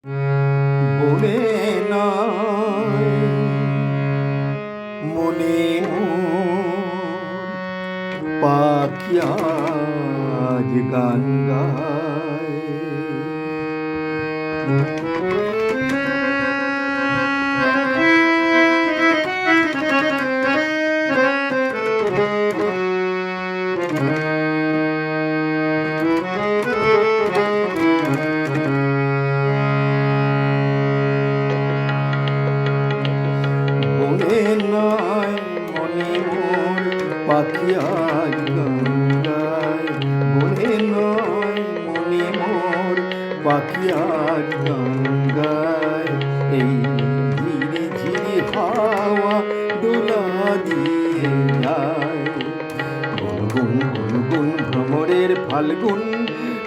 বনে নাই মনে পাখি আজ গান গায়। বনে নাই মনে মোর পাখি আজ গান গায়। বনে নয় মনে মোর পাখি আজ গান গায়। এই ঝিরি ঝিরি হাওয়া দোলা দিয়ে যায়। গুনগুন গুনগুন ভ্রমরের ফাল্গুন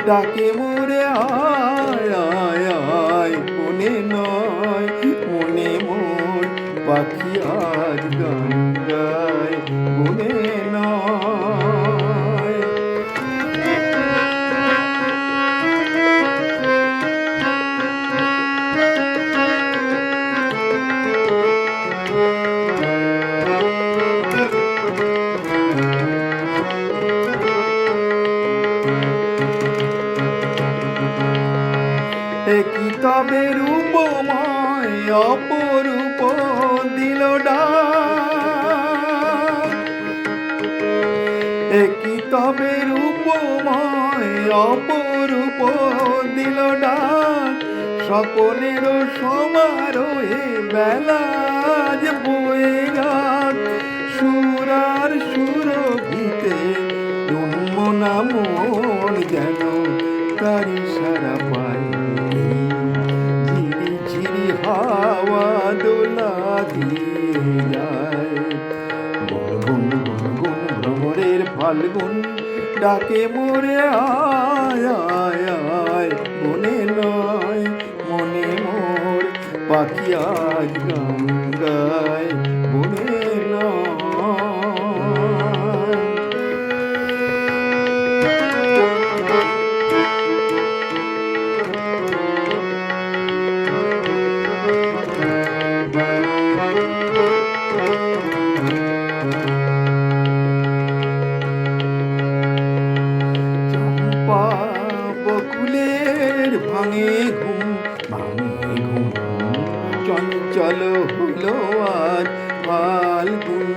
ডাকে মোরে আয় আয় আয়। বনে নয় মনে মোর পাখি আজ গান গায়। বনে নয় কি তবে রূপময় অপরূপ দিল ডাক। কি তবে রূপময় অপরূপ দিল ডাক। সকলের সমারোহে বেলা যে বয়ে রাত। সুরার সুরভিতে উন্মনা মন যেন তারি সারা পায়। ঝিরি ঝিরি হাওয়া দোলা দিয়ে যায়। গুনগুন গুনগুন ভ্রমরের ফাল্গুন ডাকে মোরে আয় আয় আয়। বনে নয় মনে মোর পাখি আজ গান গায়। বনে নয় বকুলের ভাঙে ঘুম ভাঙে ঘুম। চঞ্চল হলো আজ ফাল্গুন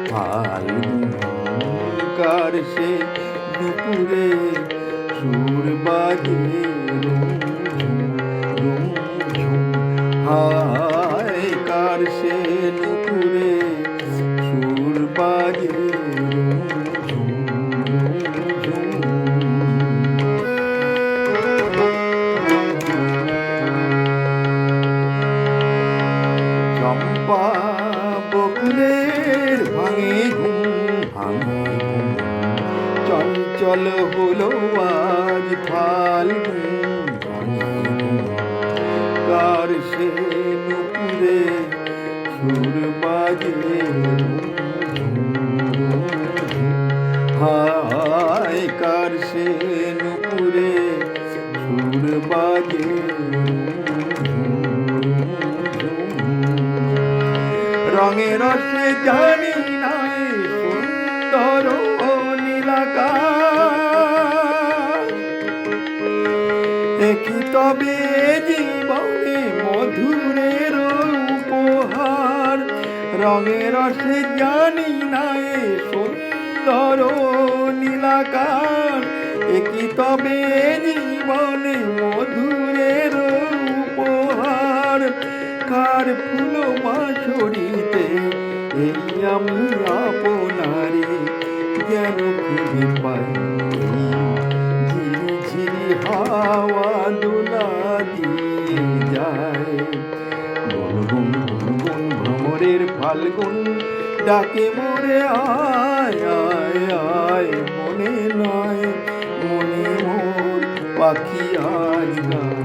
ফাল্গুন। কার সে দুপুরে সুর বাজে রুম রুম ঝুম। হায় কার সে দুপুরে সুর বাজে রুম ঝুম ঝুম। চম্পা বকুলের ভাঙে ঘুম ভাঙে ঘুম। চঞ্চল হলো আজ ফাল্গুন ভাঙে ঘুম। কার সে নুপুরে সুর বাজে হায় কার সে নুপুরে সুর বাজে। রঙে রসে জানি নাই সুন্দর নীলাকাশ। কি তবে জীবনে মধুরের উপহার। রঙে রসে জানি নাই সুন্দর নীলাকাশ। কি তবে জীবনে মধুরের উপহার। কার ফুল বাঁশরিতে এই আমি আপনারে যেন খুঁজে পাই। ঝিরি ঝিরি হাওয়া দোলা দিয়ে যায়। গুনগুন গুনগুন ভ্রমরের ফাল্গুন ডাকে মোরে আয় আয় আয়। মনে নয় মনে মোর পাখি আজ গায়।